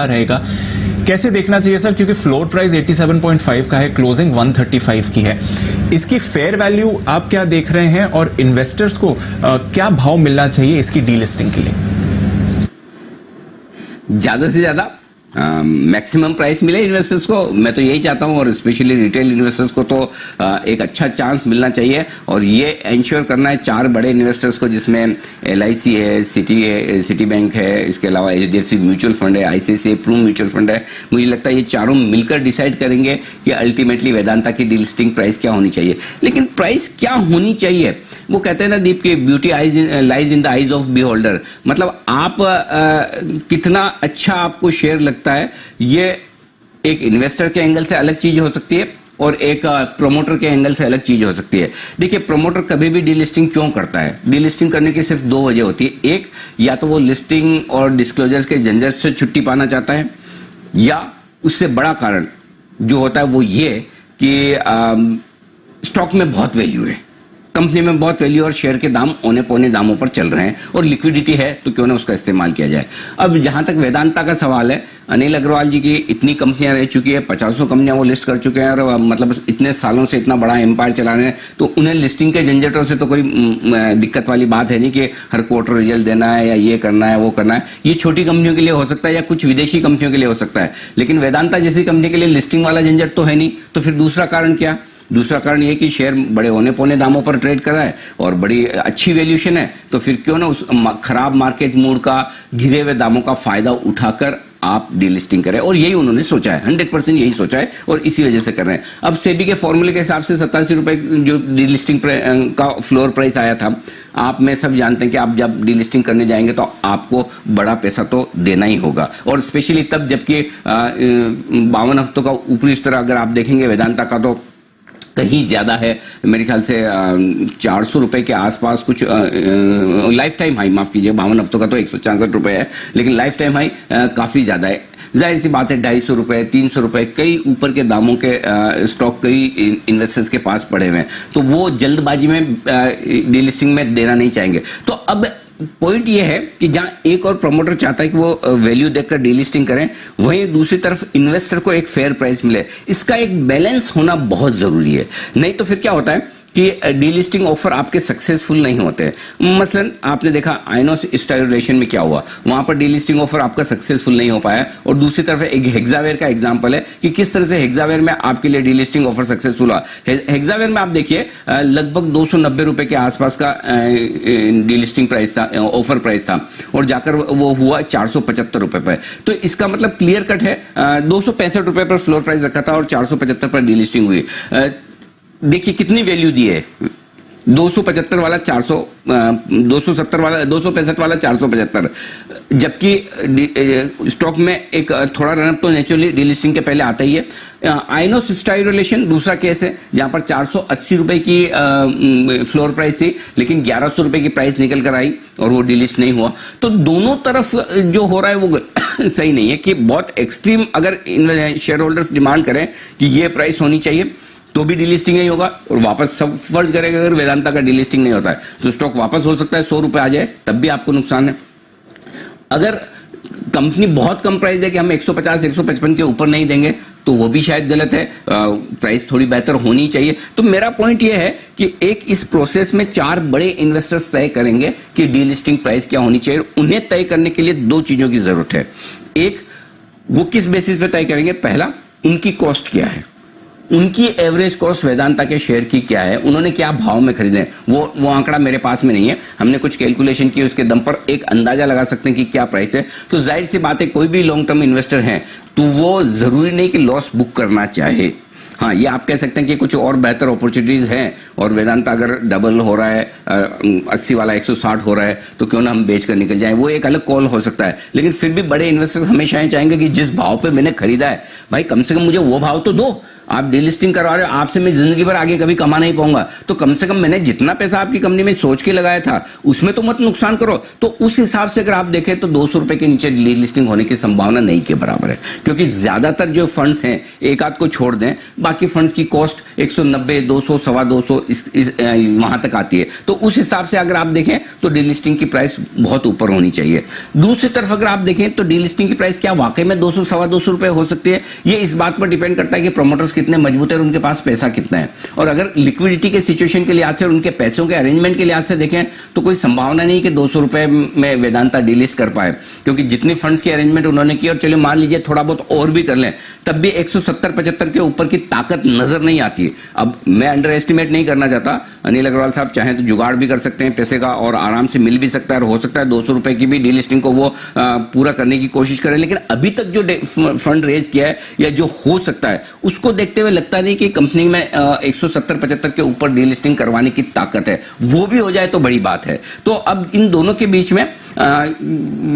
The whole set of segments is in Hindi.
रहेगा, कैसे देखना चाहिए सर? क्योंकि फ्लोट प्राइस 87.5 का है, क्लोजिंग 135 की है, इसकी फेयर वैल्यू आप क्या देख रहे हैं और इन्वेस्टर्स को क्या भाव मिलना चाहिए इसकी डीलिस्टिंग के लिए? ज्यादा से ज्यादा मैक्सिमम प्राइस मिले इन्वेस्टर्स को, मैं तो यही चाहता हूं, और स्पेशली रिटेल इन्वेस्टर्स को तो एक अच्छा चांस मिलना चाहिए। और ये इंश्योर करना है 4 बड़े इन्वेस्टर्स को, जिसमें LIC है, सिटी बैंक है, इसके अलावा HDFC म्यूचुअल फंड है, ICICI प्रू म्यूचुअल फंड है। मुझे लगता है ये चारों मिलकर डिसाइड करेंगे कि अल्टीमेटली वेदांता की डीलिस्टिंग प्राइस क्या होनी चाहिए। लेकिन प्राइस क्या होनी चाहिए, वो कहते हैं ना दीप के beauty lies in the eyes of beholder, मतलब आप कितना अच्छा आपको शेयर लगता है, ये एक इन्वेस्टर के एंगल से अलग चीज हो सकती है और एक प्रोमोटर के एंगल से अलग चीज हो सकती है। देखिए, प्रोमोटर कभी भी डीलिस्टिंग क्यों करता है? डीलिस्टिंग करने की सिर्फ 2 वजह होती है। एक, या तो वो लिस्टिंग और डिस्क्लोजर्स के झंझट से छुट्टी पाना चाहता है, या उससे बड़ा कारण जो होता है वो ये कि स्टॉक में बहुत वैल्यू है, कंपनी में बहुत वैल्यू और शेयर के दाम औने पौने दामों पर चल रहे हैं और लिक्विडिटी है, तो क्यों ना उसका इस्तेमाल किया जाए। अब जहां तक वेदांता का सवाल है, अनिल अग्रवाल जी की इतनी कंपनियां रह चुकी है, 50 कंपनियां वो लिस्ट कर चुके हैं और मतलब इतने सालों से इतना बड़ा एम्पायर चला रहे हैं, तो उन्हें लिस्टिंग के झंझटों से तो कोई दिक्कत वाली बात है नहीं कि हर क्वार्टर रिजल्ट देना है या ये करना है वो करना है। ये छोटी कंपनियों के लिए हो सकता है या कुछ विदेशी कंपनियों के लिए हो सकता है, लेकिन वेदांता जैसी कंपनी के लिए लिस्टिंग वाला झंझट तो है नहीं। तो फिर दूसरा कारण क्या? दूसरा कारण ये कि शेयर बड़े होने पौने दामों पर ट्रेड कर रहा है और बड़ी अच्छी वैल्यूएशन है, तो फिर क्यों ना उस खराब मार्केट मूड का, गिरे हुए दामों का फायदा उठाकर आप डीलिस्टिंग करें। और यही उन्होंने सोचा है, 100% यही सोचा है और इसी वजह से कर रहे हैं। अब सेबी के फॉर्मूले के हिसाब से 87 रुपए जो डीलिस्टिंग का फ्लोर प्राइस आया था, आप में सब जानते हैं कि आप जब डीलिस्टिंग करने जाएंगे तो आपको बड़ा पैसा तो देना ही होगा, और स्पेशली तब जबकि 52 हफ्तों का ऊपरी स्तर अगर आप देखेंगे वेदांता का तो कहीं ज्यादा है, मेरे ख्याल से 400 रुपए के आसपास कुछ लाइफ टाइम हाई, माफ कीजिए 52 हफ्तों का तो 166 रुपए है, लेकिन लाइफ टाइम हाई काफी ज्यादा है। जाहिर सी बात है 250 रुपए 300 रुपए कई ऊपर के दामों के स्टॉक कई इन्वेस्टर्स के पास पड़े हुए हैं, तो वो जल्दबाजी में डीलिस्टिंग में देना नहीं चाहेंगे। तो अब पॉइंट ये है कि जहां एक और प्रमोटर चाहता है कि वो वैल्यू देखकर डीलिस्टिंग करें, वहीं दूसरी तरफ इन्वेस्टर को एक फेयर प्राइस मिले। इसका एक बैलेंस होना बहुत जरूरी है, नहीं तो फिर क्या होता है कि डीलिस्टिंग ऑफर आपके सक्सेसफुल नहीं होते। मसलन आपने देखा आइनोस स्टाइलेशन में क्या हुआ, वहां पर डीलिस्टिंग ऑफर आपका सक्सेसफुल नहीं हो पाया। और दूसरी तरफ एक हेक्सावेयर का एग्जांपल है कि किस तरह से हेक्सावेयर में आपके लिए डीलिस्टिंग ऑफर सक्सेसफुल हुआ। हेक्सावेयर में आप देखिए लगभग 290 रुपए के आसपास का डीलिस्टिंग प्राइस था, ऑफर प्राइस था, और जाकर वो हुआ 475 रुपए पर। तो इसका मतलब क्लियर कट है, 265 रुपए पर फ्लोर प्राइस रखा था और 475 पर डीलिस्टिंग हुई। देखिए कितनी वैल्यू दी है, 275 वाला 400, 270 वाला 265 वाला 475, जबकि स्टॉक में एक थोड़ा रनअप तो नेचुरली डीलिस्टिंग के पहले आता ही है। आइनोस स्टाइलेशन दूसरा केस है जहां पर 480 रुपए की फ्लोर प्राइस थी, लेकिन 1100 रुपए की प्राइस निकल कर आई और वो डीलिस्ट नहीं हुआ। तो दोनों तरफ जो हो रहा है वो सही नहीं है कि बहुत एक्सट्रीम अगर शेयर होल्डर्स डिमांड करें कि ये प्राइस होनी चाहिए तो भी डीलिस्टिंग नहीं होगा, और वापस सब फर्ज करेगा अगर वेदांता का डीलिस्टिंग नहीं होता है तो स्टॉक वापस हो सकता है 100 रुपए आ जाए, तब भी आपको नुकसान है। अगर कंपनी बहुत कम प्राइस दे कि हम 150 155 के ऊपर नहीं देंगे तो वो भी शायद गलत है, प्राइस थोड़ी बेहतर होनी चाहिए। तो मेरा पॉइंट ये है कि एक इस प्रोसेस में 4 बड़े इन्वेस्टर्स तय करेंगे कि डीलिस्टिंग प्राइस क्या होनी चाहिए। उन्हें तय करने के लिए 2 चीजों की जरूरत है। एक, वो किस बेसिस पे तय करेंगे, पहला उनकी कॉस्ट क्या है, उनकी एवरेज कॉस्ट वेदांता के शेयर की क्या है, उन्होंने क्या भाव में खरीदे, वो आंकड़ा मेरे पास में नहीं है, हमने कुछ कैलकुलेशन की, उसके दम पर एक अंदाजा लगा सकते हैं कि क्या प्राइस है। तो जाहिर सी बात है कोई भी लॉन्ग टर्म इन्वेस्टर है तो वो जरूरी नहीं कि लॉस बुक करना चाहे। हाँ, ये आप कह सकते हैं कि कुछ और बेहतर अपॉर्चुनिटीज हैं और वेदांता अगर डबल हो रहा है, 80 वाला 160 हो रहा है, तो क्यों ना हम बेच कर निकल जाएं, वो एक अलग कॉल हो सकता है। लेकिन फिर भी बड़े इन्वेस्टर हमेशा चाहेंगे कि जिस भाव पे मैंने खरीदा है भाई कम से कम मुझे वो भाव तो दो। आप डीलिस्टिंग करवा रहे हो, आपसे मैं जिंदगी भर आगे कभी कमा नहीं पाऊंगा, तो कम से कम मैंने जितना पैसा आपकी कंपनी में सोच के लगाया था उसमें तो मत नुकसान करो। तो उस हिसाब से अगर आप देखें तो 200 रुपए के नीचे डीलिस्टिंग होने की संभावना नहीं के बराबर है, क्योंकि ज्यादातर जो फंड्स हैं एक आध को छोड़ दें, बाकी फंड्स की कॉस्ट 190, 200, सवा 200 वहां तक आती है। तो उस हिसाब से अगर आप देखें तो डीलिस्टिंग की प्राइस बहुत ऊपर होनी चाहिए। दूसरी तरफ अगर आप देखें तो डीलिस्टिंग की प्राइस क्या वाकई में 200, सवा 200 रुपए हो सकती है, ये इस बात पर डिपेंड करता है कि प्रोमोटर्स कितने मजबूत है और उनके पास पैसा कितना है। और अगर लिक्विडिटी के सिचुएशन के लिहाज से और उनके पैसों के अरेंजमेंट के लिहाज से देखें तो कोई संभावना नहीं कि 200 रुपए में वेदांता डीलिस्ट कर पाए, क्योंकि जितनी फंड्स की अरेंजमेंट उन्होंने की, और चलिए मान लीजिए थोड़ा बहुत और भी कर लें, तब भी 170-75 के ऊपर की ताकत नजर नहीं आती। अब मैं अंडर एस्टिमेट नहीं करना चाहता, अनिल अग्रवाल साहब चाहें तो जुगाड़ भी कर सकते हैं पैसे का और आराम से मिल भी सकता है, और हो सकता है 200 रुपए की भी डीलिस्टिंग को वो पूरा करने की कोशिश करें। लेकिन अभी तक जो फंड रेज किया है या जो हो सकता है उसको देखते हुए लगता नहीं कि कंपनी में 170-75 के ऊपर डीलिस्टिंग करवाने की ताकत है। वो भी हो जाए तो बड़ी बात है। तो अब इन दोनों के बीच में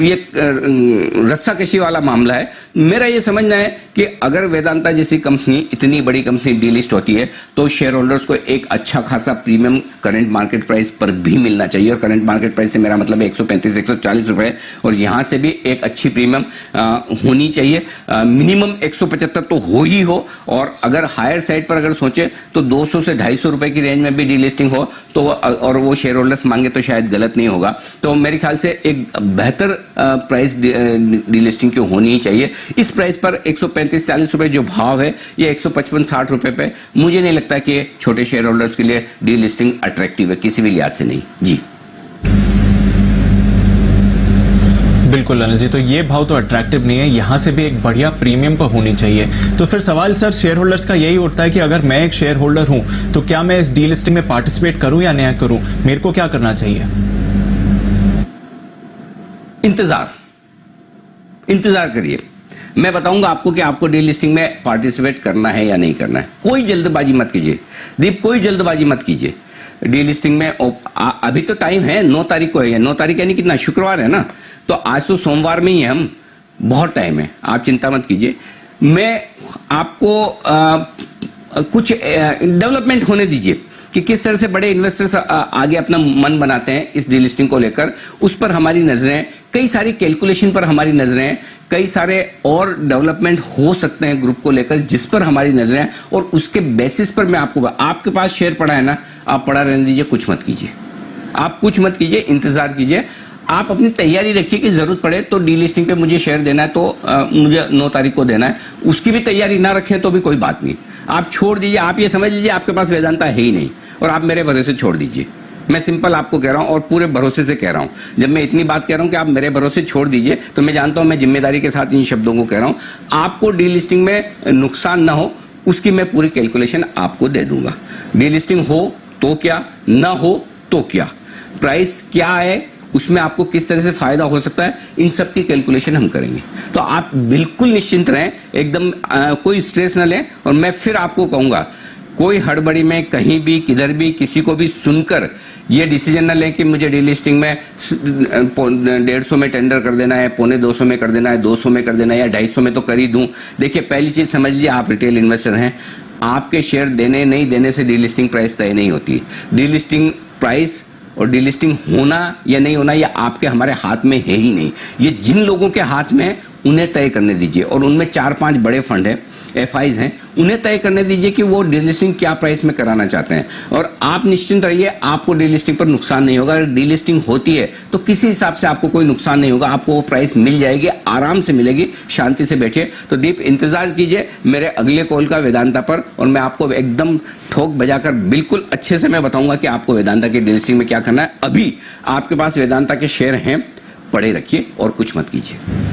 ये रस्साकशी वाला मामला है। मेरा ये समझना है कि अगर वेदांता जैसी कंपनी, इतनी बड़ी कंपनी डीलिस्ट होती है तो शेयर होल्डर्स को एक अच्छा खासा प्रीमियम करंट मार्केट प्राइस पर भी मिलना चाहिए, और करंट मार्केट प्राइस से मेरा मतलब है 135-140 रुपए, और यहां से भी एक अच्छी प्रीमियम होनी चाहिए। मिनिमम 175 तो हो ही हो, और अगर हायर साइड पर अगर सोचे तो 200 से 250 रुपए की रेंज में भी डीलिस्टिंग हो तो, और वो शेयर होल्डर्स मांगे तो शायद गलत नहीं होगा। तो मेरे ख्याल से एक बेहतर प्राइस डीलिस्टिंग की होनी ही चाहिए। इस प्राइस पर 135-40 रुपए जो भाव है, ये 155-60 रुपए पे मुझे नहीं लगता कि छोटे शेयर होल्डर्स के लिए डीलिस्टिंग अट्रैक्टिव है, किसी भी लिहाज से नहीं जी। बिल्कुल अनिल जी, तो ये भाव तो अट्रैक्टिव नहीं है, यहां से भी एक बढ़िया प्रीमियम पर होनी चाहिए। तो फिर सवाल सर शेयर होल्डर्स का यही उठता है कि अगर मैं एक शेयर होल्डर हूं तो क्या मैं इस डीलिस्टिंग में पार्टिसिपेट करूं या नहीं करूं, मेरे को क्या करना चाहिए? इंतजार करिए, मैं बताऊंगा आपको कि आपको डीलिस्टिंग में पार्टिसिपेट करना है या नहीं करना है। कोई जल्दबाजी मत कीजिए दीप, कोई जल्दबाजी मत कीजिए डीलिस्टिंग में। अभी तो टाइम है, 9 तारीख को है, 9 तारीख यानी कितना, शुक्रवार है ना, तो आज तो सोमवार में ही है, हम बहुत टाइम है, आप चिंता मत कीजिए। मैं आपको कुछ डेवलपमेंट होने दीजिए कि किस तरह से बड़े इन्वेस्टर्स आगे अपना मन बनाते हैं इस डीलिस्टिंग को लेकर, उस पर हमारी नजरें, कई सारी कैलकुलेशन पर हमारी नजरें, कई सारे और डेवलपमेंट हो सकते हैं ग्रुप को लेकर जिस पर हमारी नजरें, और उसके बेसिस पर मैं आपके पास शेयर पड़ा है ना, आप पड़ा रहने दीजिए, कुछ मत कीजिए, आप कुछ मत कीजिए, इंतजार कीजिए। आप अपनी तैयारी रखिए कि जरूरत पड़े तो डीलिस्टिंग पे मुझे शेयर देना है तो मुझे 9 तारीख को देना है, उसकी भी तैयारी ना रखें तो भी कोई बात नहीं, आप छोड़ दीजिए। आप ये समझ लीजिए आपके पास वेदांता है ही नहीं और आप मेरे भरोसे छोड़ दीजिए। मैं सिंपल आपको कह रहा हूं और पूरे भरोसे से कह रहा हूं। जब मैं इतनी बात कह रहा हूं कि आप मेरे भरोसे छोड़ दीजिए, तो मैं जानता हूं मैं जिम्मेदारी के साथ इन शब्दों को कह रहा हूं। आपको डीलिस्टिंग में नुकसान ना हो उसकी मैं पूरी कैलकुलेशन आपको दे दूंगा। डीलिस्टिंग हो तो क्या, ना हो तो क्या, प्राइस क्या है, उसमें आपको किस तरह से फायदा हो सकता है, इन सब की कैलकुलेशन हम करेंगे। तो आप बिल्कुल निश्चिंत रहें, एकदम कोई स्ट्रेस ना लें। और मैं फिर आपको कहूंगा, कोई हड़बड़ी में कहीं भी किधर भी किसी को भी सुनकर ये डिसीजन ना लें कि मुझे डीलिस्टिंग में 150 में टेंडर कर देना है, 250 में कर देना है, 200 में कर देना है या 250 में तो कर ही दूं। देखिए, पहली चीज समझ लीजिए, आप रिटेल इन्वेस्टर हैं, आपके शेयर देने नहीं देने से डीलिस्टिंग प्राइस तय नहीं होती। डीलिस्टिंग प्राइस और डीलिस्टिंग होना या नहीं होना ये आपके हमारे हाथ में है ही नहीं, ये जिन लोगों के हाथ में है उन्हें तय करने दीजिए। और उनमें 4-5 बड़े फंड हैं, FIs हैं, उन्हें तय करने दीजिए कि वो डीलिस्टिंग क्या प्राइस में कराना चाहते हैं। और आप निश्चिंत रहिए, आपको डीलिस्टिंग पर नुकसान नहीं होगा। अगर डीलिस्टिंग होती है तो किसी हिसाब से आपको कोई नुकसान नहीं होगा, आपको वो प्राइस मिल जाएगी, आराम से मिलेगी, शांति से बैठिए। तो दीप, इंतजार कीजिए मेरे अगले कॉल का वेदांता पर, और मैं आपको एकदम ठोक बजाकर बिल्कुल अच्छे से मैं बताऊंगा कि आपको वेदांता की डीलिस्टिंग में क्या करना है। अभी आपके पास वेदांता के शेयर हैं, पड़े रखिए और कुछ मत कीजिए।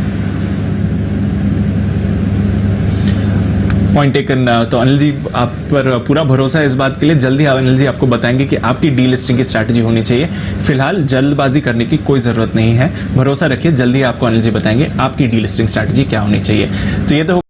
Point taken. तो अनिल जी, आप पर पूरा भरोसा है इस बात के लिए, जल्दी अनिल जी आपको बताएंगे कि आपकी डीलिस्टिंग की स्ट्रैटेजी होनी चाहिए। फिलहाल जल्दबाजी करने की कोई जरूरत नहीं है, भरोसा रखिए, जल्दी आपको अनिल जी बताएंगे आपकी डीलिस्टिंग स्ट्रैटेजी क्या होनी चाहिए। तो ये तो